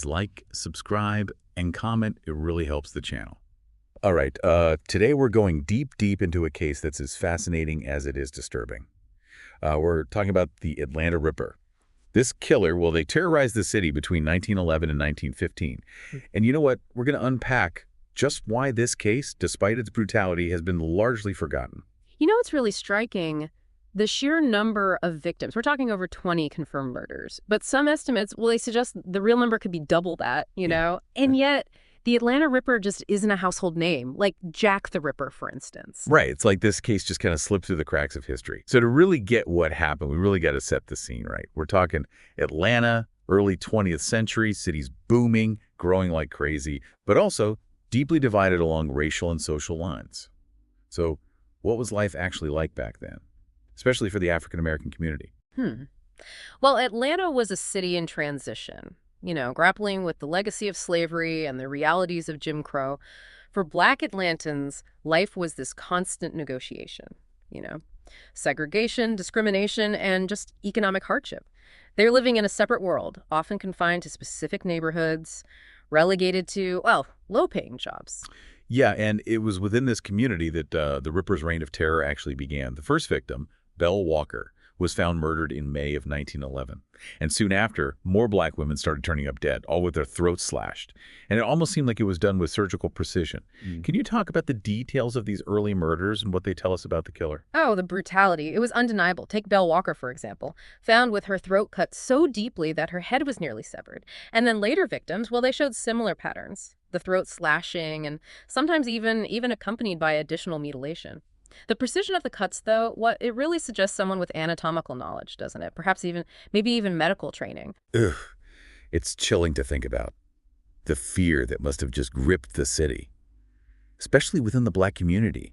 please like, subscribe, and comment. It really helps the channel. All right, today we're going deep into a case that's as fascinating as it is disturbing. We're talking about the Atlanta Ripper. This killer, well, they terrorized the city between 1911 and 1915. And you know what? We're going to unpack just why this case, despite its brutality, has been largely forgotten. You know what's really striking? The sheer number of victims. We're talking over 20 confirmed murders. But some estimates, well, they suggest the real number could be double that, you know? And yet, the Atlanta Ripper just isn't a household name, like Jack the Ripper, for instance. Right. It's like this case just kind of slipped through the cracks of history. So to really get what happened, we really got to set the scene right. We're talking Atlanta, early 20th century, city's booming, growing like crazy, but also deeply divided along racial and social lines. So what was life actually like back then, especially for the African-American community? Well, Atlanta was a city in transition, grappling with the legacy of slavery and the realities of Jim Crow. For Black Atlantans, life was this constant negotiation, segregation, discrimination, and just economic hardship. They're living in a separate world, often confined to specific neighborhoods, relegated to, well, low-paying jobs. Yeah, and it was within this community that the Ripper's reign of terror actually began. The first victim, Belle Walker, was found murdered in May of 1911. And soon after, more Black women started turning up dead, all with their throats slashed. And it almost seemed like it was done with surgical precision. Can you talk about the details of these early murders and what they tell us about the killer? Oh, the brutality. It was undeniable. Take Belle Walker, for example, found with her throat cut so deeply that her head was nearly severed. And then later victims, well, they showed similar patterns, the throat slashing and sometimes even accompanied by additional mutilation. The precision of the cuts, though, it really suggests someone with anatomical knowledge, doesn't it? Perhaps maybe even medical training. Ugh, it's chilling to think about. The fear that must have just gripped the city, especially within the Black community.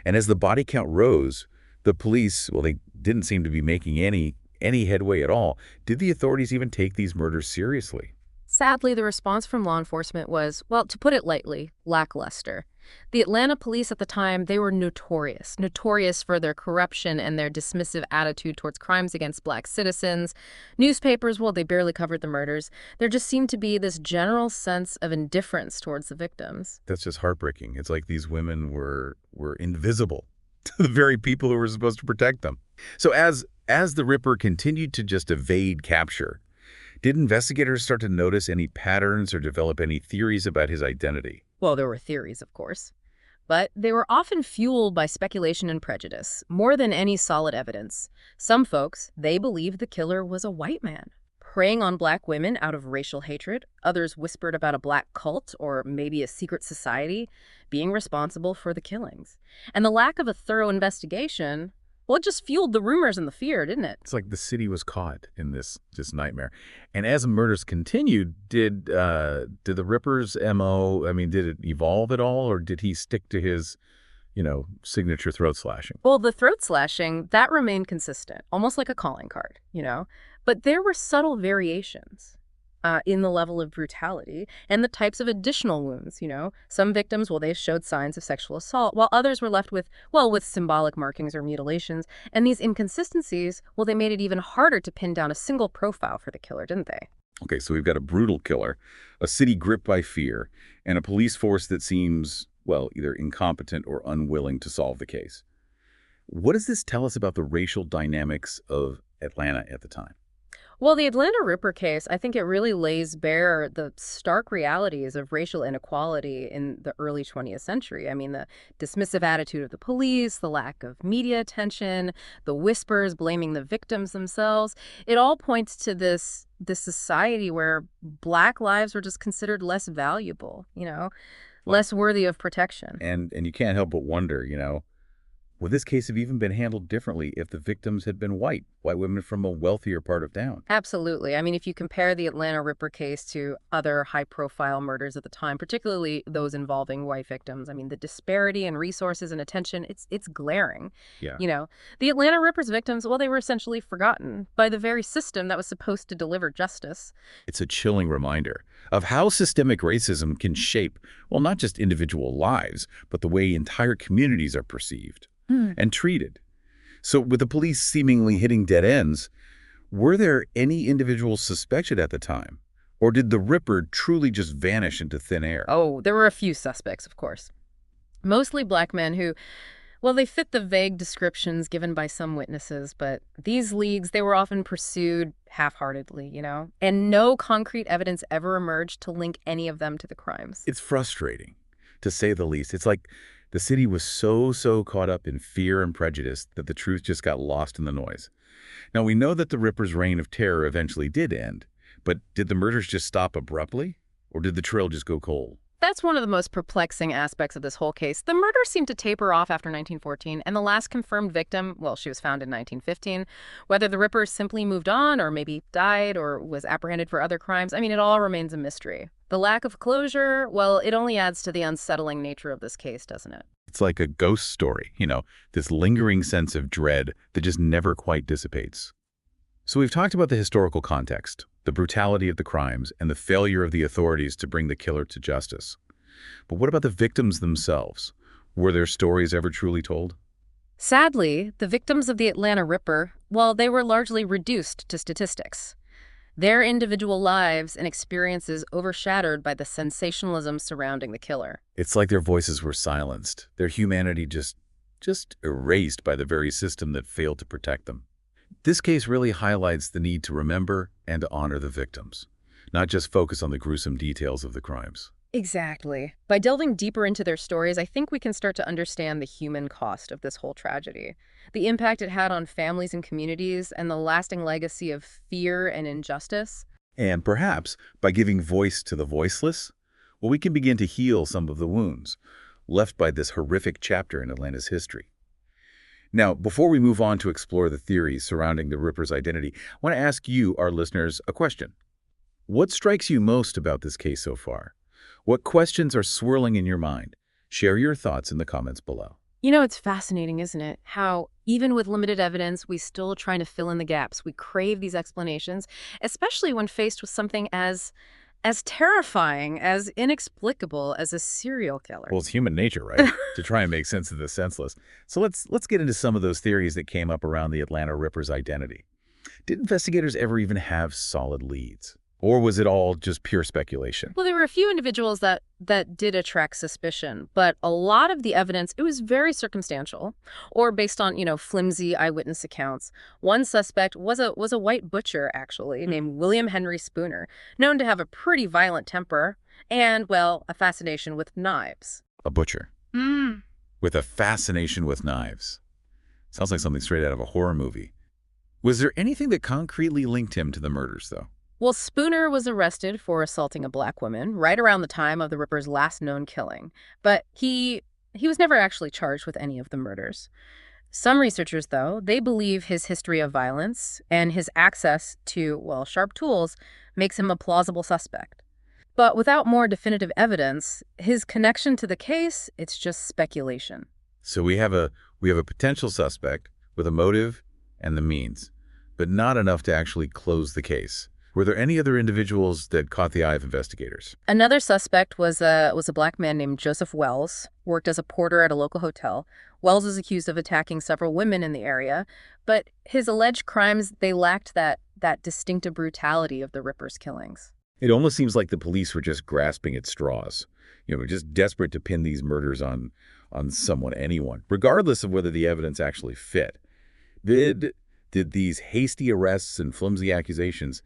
And as the body count rose, the police, well, they didn't seem to be making any headway at all. Did the authorities even take these murders seriously? Sadly, the response from law enforcement was, well, to put it lightly, lackluster. The Atlanta police at the time, they were notorious for their corruption and their dismissive attitude towards crimes against Black citizens. Newspapers, well, they barely covered the murders. There just seemed to be this general sense of indifference towards the victims. That's just heartbreaking. It's like these women were invisible to the very people who were supposed to protect them. So as the Ripper continued to just evade capture, did investigators start to notice any patterns or develop any theories about his identity? Well, there were theories, of course, but they were often fueled by speculation and prejudice, more than any solid evidence. Some folks, they believed the killer was a white man, preying on Black women out of racial hatred. Others whispered about a Black cult or maybe a secret society being responsible for the killings. And the lack of a thorough investigation, well, it just fueled the rumors and the fear, didn't it? It's like the city was caught in this nightmare. And as the murders continued, did the Ripper's MO, did it evolve at all, or did he stick to his, signature throat slashing? Well, the throat slashing, that remained consistent, almost like a calling card, But there were subtle variations in the level of brutality and the types of additional wounds, Some victims, well, they showed signs of sexual assault, while others were left with symbolic markings or mutilations. And these inconsistencies, well, they made it even harder to pin down a single profile for the killer, didn't they? Okay, so we've got a brutal killer, a city gripped by fear, and a police force that seems, well, either incompetent or unwilling to solve the case. What does this tell us about the racial dynamics of Atlanta at the time? Well, the Atlanta Ripper case, I think it really lays bare the stark realities of racial inequality in the early 20th century. The dismissive attitude of the police, the lack of media attention, the whispers blaming the victims themselves. It all points to this society where Black lives were just considered less valuable, less worthy of protection. And you can't help but wonder, would this case have even been handled differently if the victims had been white women from a wealthier part of town? Absolutely. If you compare the Atlanta Ripper case to other high-profile murders at the time, particularly those involving white victims, the disparity in resources and attention, it's glaring. Yeah. The Atlanta Ripper's victims, well, they were essentially forgotten by the very system that was supposed to deliver justice. It's a chilling reminder of how systemic racism can shape, well, not just individual lives, but the way entire communities are perceived and treated. So with the police seemingly hitting dead ends, were there any individuals suspected at the time? Or did the Ripper truly just vanish into thin air? Oh, there were a few suspects, of course. Mostly black men who, well, they fit the vague descriptions given by some witnesses, but these leagues, they were often pursued half-heartedly, and no concrete evidence ever emerged to link any of them to the crimes. It's frustrating, to say the least. It's like the city was so caught up in fear and prejudice that the truth just got lost in the noise. Now, we know that the Ripper's reign of terror eventually did end, but did the murders just stop abruptly? Or did the trail just go cold? That's one of the most perplexing aspects of this whole case. The murder seemed to taper off after 1914, and the last confirmed victim, well, she was found in 1915. Whether the Ripper simply moved on or maybe died or was apprehended for other crimes, I mean, it all remains a mystery. The lack of closure, well, it only adds to the unsettling nature of this case, doesn't it? It's like a ghost story, this lingering sense of dread that just never quite dissipates. So we've talked about the historical context, the brutality of the crimes, and the failure of the authorities to bring the killer to justice. But what about the victims themselves? Were their stories ever truly told? Sadly, the victims of the Atlanta Ripper, well, they were largely reduced to statistics. Their individual lives and experiences overshadowed by the sensationalism surrounding the killer. It's like their voices were silenced, their humanity just erased by the very system that failed to protect them. This case really highlights the need to remember and to honor the victims, not just focus on the gruesome details of the crimes. Exactly. By delving deeper into their stories, I think we can start to understand the human cost of this whole tragedy, the impact it had on families and communities, and the lasting legacy of fear and injustice. And perhaps, by giving voice to the voiceless, well, we can begin to heal some of the wounds left by this horrific chapter in Atlanta's history. Now, before we move on to explore the theories surrounding the Ripper's identity, I want to ask you, our listeners, a question. What strikes you most about this case so far? What questions are swirling in your mind? Share your thoughts in the comments below. It's fascinating, isn't it? How, even with limited evidence, we still trying to fill in the gaps. We crave these explanations, especially when faced with something as terrifying, as inexplicable as a serial killer. Well, it's human nature, right? To try and make sense of the senseless. So let's get into some of those theories that came up around the Atlanta Ripper's identity. Did investigators ever even have solid leads? Or was it all just pure speculation? Well, there were a few individuals that did attract suspicion, but a lot of the evidence, it was very circumstantial or based on, flimsy eyewitness accounts. One suspect was a white butcher, actually, named William Henry Spooner, known to have a pretty violent temper and, well, a fascination with knives. A butcher. With a fascination with knives. Sounds like something straight out of a horror movie. Was there anything that concretely linked him to the murders, though? Well, Spooner was arrested for assaulting a black woman right around the time of the Ripper's last known killing, but he was never actually charged with any of the murders. Some researchers, though, they believe his history of violence and his access to, well, sharp tools makes him a plausible suspect. But without more definitive evidence, his connection to the case, it's just speculation. So we have a potential suspect with a motive and the means, but not enough to actually close the case. Were there any other individuals that caught the eye of investigators? Another suspect was a black man named Joseph Wells, worked as a porter at a local hotel. Wells is accused of attacking several women in the area, but his alleged crimes, they lacked that distinctive brutality of the Ripper's killings. It almost seems like the police were just grasping at straws, just desperate to pin these murders on someone, anyone, regardless of whether the evidence actually fit. Did these hasty arrests and flimsy accusations,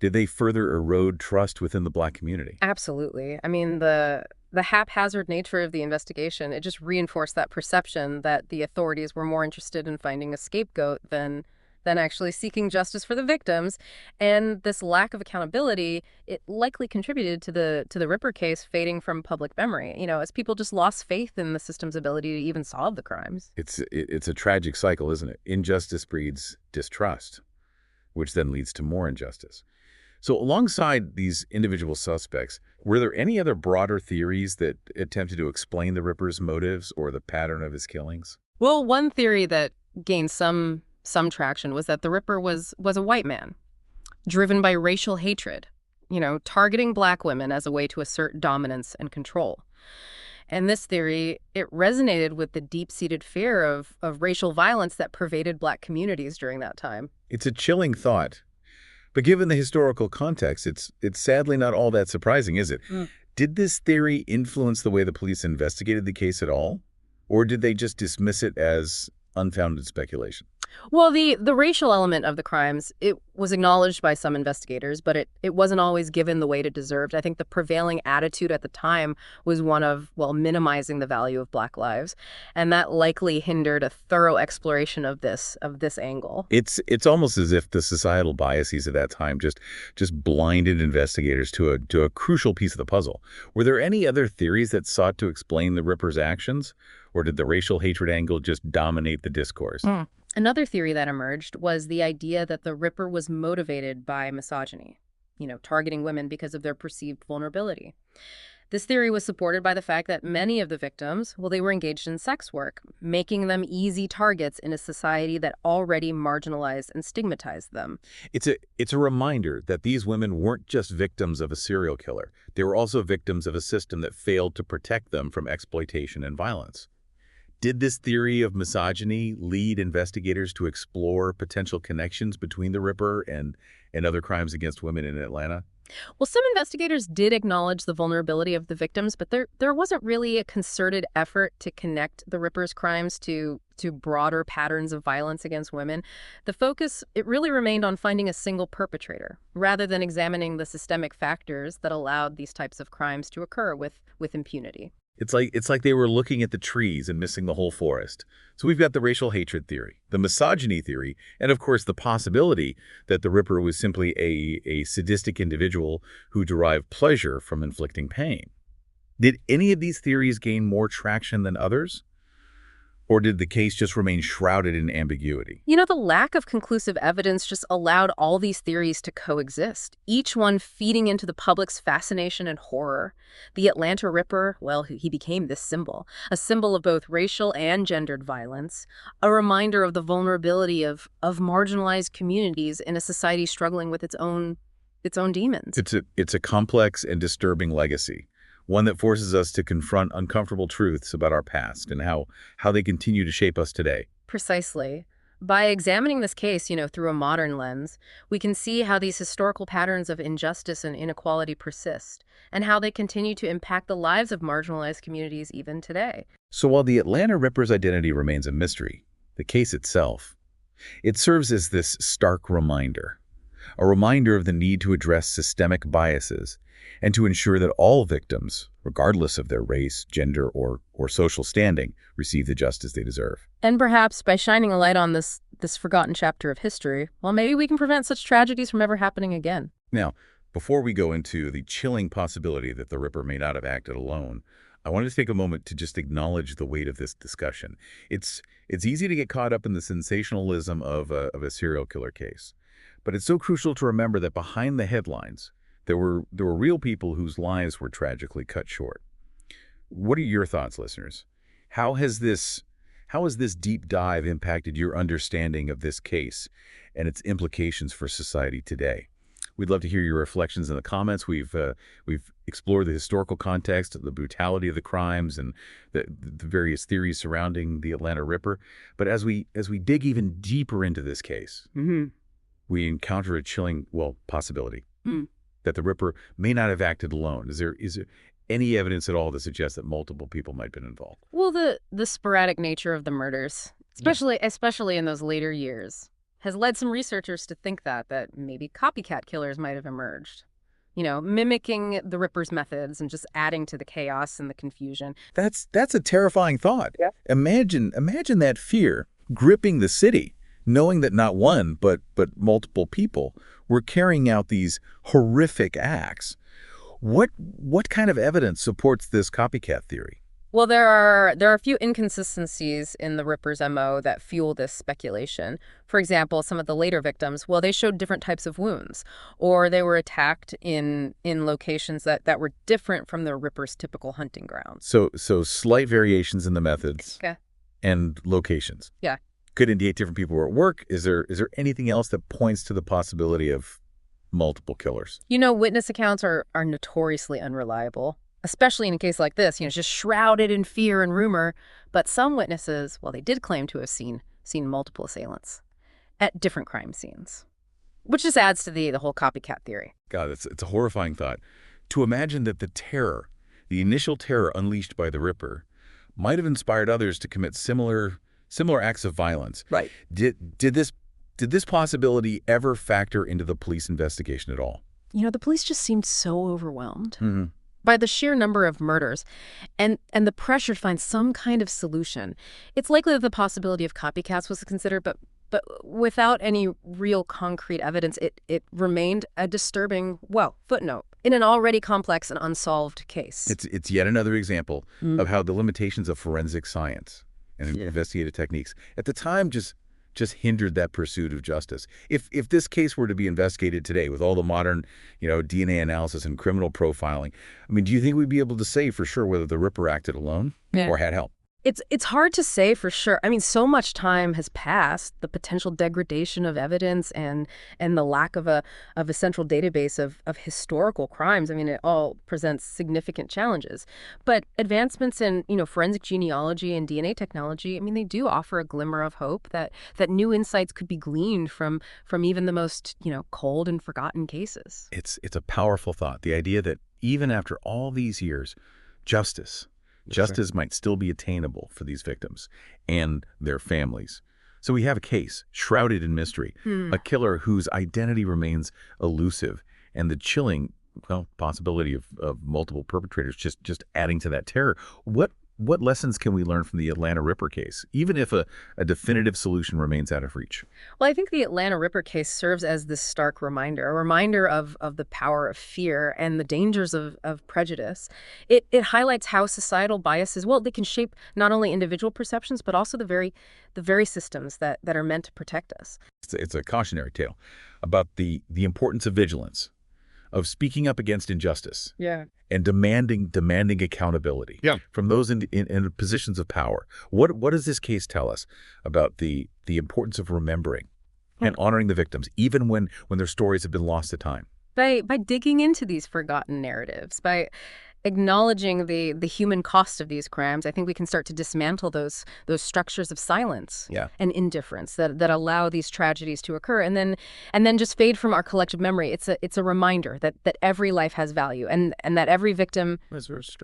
did they further erode trust within the black community? Absolutely. I mean, the haphazard nature of the investigation, it just reinforced that perception that the authorities were more interested in finding a scapegoat than actually seeking justice for the victims. And this lack of accountability, it likely contributed to the Ripper case fading from public memory, as people just lost faith in the system's ability to even solve the crimes. It's a tragic cycle, isn't it? Injustice breeds distrust, which then leads to more injustice. So alongside these individual suspects, were there any other broader theories that attempted to explain the Ripper's motives or the pattern of his killings? Well, one theory that gained some traction was that the Ripper was a white man, driven by racial hatred, targeting black women as a way to assert dominance and control. And this theory, it resonated with the deep-seated fear of racial violence that pervaded black communities during that time. It's a chilling thought. But given the historical context, it's sadly not all that surprising, is it? Did this theory influence the way the police investigated the case at all? Or did they just dismiss it as unfounded speculation? Well, the racial element of the crimes, it was acknowledged by some investigators, but it wasn't always given the weight it deserved. I think the prevailing attitude at the time was one of, well, minimizing the value of Black lives, and that likely hindered a thorough exploration of this angle. It's almost as if the societal biases of that time just blinded investigators to a crucial piece of the puzzle. Were there any other theories that sought to explain the Ripper's actions, or did the racial hatred angle just dominate the discourse? Another theory that emerged was the idea that the Ripper was motivated by misogyny, targeting women because of their perceived vulnerability. This theory was supported by the fact that many of the victims, well, they were engaged in sex work, making them easy targets in a society that already marginalized and stigmatized them. It's a reminder that these women weren't just victims of a serial killer. They were also victims of a system that failed to protect them from exploitation and violence. Did this theory of misogyny lead investigators to explore potential connections between the Ripper and other crimes against women in Atlanta? Well, some investigators did acknowledge the vulnerability of the victims, but there wasn't really a concerted effort to connect the Ripper's crimes to broader patterns of violence against women. The focus, it really remained on finding a single perpetrator, rather than examining the systemic factors that allowed these types of crimes to occur with impunity. It's like they were looking at the trees and missing the whole forest. So we've got the racial hatred theory, the misogyny theory, and of course the possibility that the Ripper was simply a sadistic individual who derived pleasure from inflicting pain. Did any of these theories gain more traction than others? Or did the case just remain shrouded in ambiguity? The lack of conclusive evidence just allowed all these theories to coexist, each one feeding into the public's fascination and horror. The Atlanta Ripper, well, he became this symbol, a symbol of both racial and gendered violence, a reminder of the vulnerability of marginalized communities in a society struggling with its own demons. It's a complex and disturbing legacy, one that forces us to confront uncomfortable truths about our past and how they continue to shape us today. Precisely. By examining this case, through a modern lens, we can see how these historical patterns of injustice and inequality persist, and how they continue to impact the lives of marginalized communities even today. So while the Atlanta Ripper's identity remains a mystery, the case itself, it serves as this stark reminder, a reminder of the need to address systemic biases and to ensure that all victims, regardless of their race, gender, or social standing, receive the justice they deserve. And perhaps by shining a light on this forgotten chapter of history, well, maybe we can prevent such tragedies from ever happening again. Now, before we go into the chilling possibility that the Ripper may not have acted alone, I wanted to take a moment to just acknowledge the weight of this discussion. It's easy to get caught up in the sensationalism of a serial killer case, but it's so crucial to remember that behind the headlines, there were real people whose lives were tragically cut short. What are your thoughts, listeners? How has this deep dive impacted your understanding of this case and its implications for society today? We'd love to hear your reflections in the comments. We've explored the historical context, the brutality of the crimes, and the various theories surrounding the Atlanta Ripper. But as we dig even deeper into this case, we encounter a chilling, possibility that the Ripper may not have acted alone. Is there any evidence at all to suggest that multiple people might have been involved? Well, the sporadic nature of the murders, especially in those later years, has led some researchers to think that maybe copycat killers might have emerged, mimicking the Ripper's methods and just adding to the chaos and the confusion. That's a terrifying thought. Yeah. Imagine that fear gripping the city, knowing that not one, but multiple people were carrying out these horrific acts. What kind of evidence supports this copycat theory? Well, there are a few inconsistencies in the Ripper's MO that fuel this speculation. For example, some of the later victims, they showed different types of wounds, or they were attacked in locations that were different from the Ripper's typical hunting grounds. So slight variations in the methods and locations. Yeah. Could indicate different people were at work. Is there anything else that points to the possibility of multiple killers? Witness accounts are notoriously unreliable, especially in a case like this, just shrouded in fear and rumor. But some witnesses, they did claim to have seen multiple assailants at different crime scenes. Which just adds to the whole copycat theory. God, it's a horrifying thought. To imagine that the initial terror unleashed by the Ripper, might have inspired others to commit similar acts of violence. Right. Did this possibility ever factor into the police investigation at all? The police just seemed so overwhelmed Mm-hmm. by the sheer number of murders and the pressure to find some kind of solution. It's likely that the possibility of copycats was considered, but without any real concrete evidence, it remained a disturbing, footnote in an already complex and unsolved case. It's yet another example of how the limitations of forensic science and investigative techniques at the time just hindered that pursuit of justice. If this case were to be investigated today with all the modern, DNA analysis and criminal profiling, I mean, do you think we'd be able to say for sure whether the Ripper acted alone or had help? It's hard to say for sure. I mean, so much time has passed, the potential degradation of evidence and the lack of a central database of historical crimes. I mean, it all presents significant challenges. But advancements in, forensic genealogy and DNA technology, I mean, they do offer a glimmer of hope that new insights could be gleaned from even the most, cold and forgotten cases. It's a powerful thought. The idea that even after all these years, justice might still be attainable for these victims and their families. So we have a case shrouded in mystery, a killer whose identity remains elusive, and the chilling, possibility of multiple perpetrators just adding to that terror. What lessons can we learn from the Atlanta Ripper case, even if a definitive solution remains out of reach? Well, I think the Atlanta Ripper case serves as this stark reminder, a reminder of the power of fear and the dangers of prejudice. It highlights how societal biases, they can shape not only individual perceptions, but also the very systems that are meant to protect us. It's a cautionary tale about the importance of vigilance, of speaking up against injustice. Yeah. And demanding accountability from those in positions of power. What does this case tell us about the importance of remembering and honoring the victims, even when their stories have been lost to time? By digging into these forgotten narratives, by acknowledging the human cost of these crimes, I think we can start to dismantle those structures of silence and indifference that allow these tragedies to occur, and then just fade from our collective memory. It's a reminder that every life has value, and that every victim deserves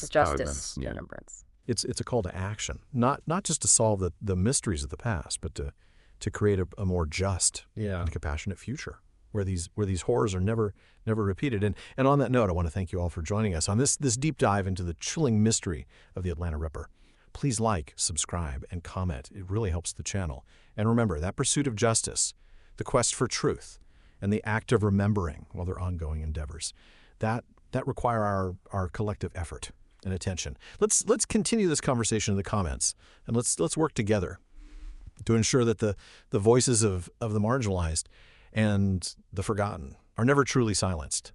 justice and remembrance. It's a call to action, not just to solve the mysteries of the past, but to create a more just and compassionate future, where these horrors are never repeated. And on that note, I want to thank you all for joining us on this deep dive into the chilling mystery of the Atlanta Ripper. Please like, subscribe, and comment. It really helps the channel. And remember, that pursuit of justice, the quest for truth, and the act of remembering while they're ongoing endeavors, that require our collective effort and attention. Let's continue this conversation in the comments, and let's work together to ensure that the voices of the marginalized and the forgotten are never truly silenced.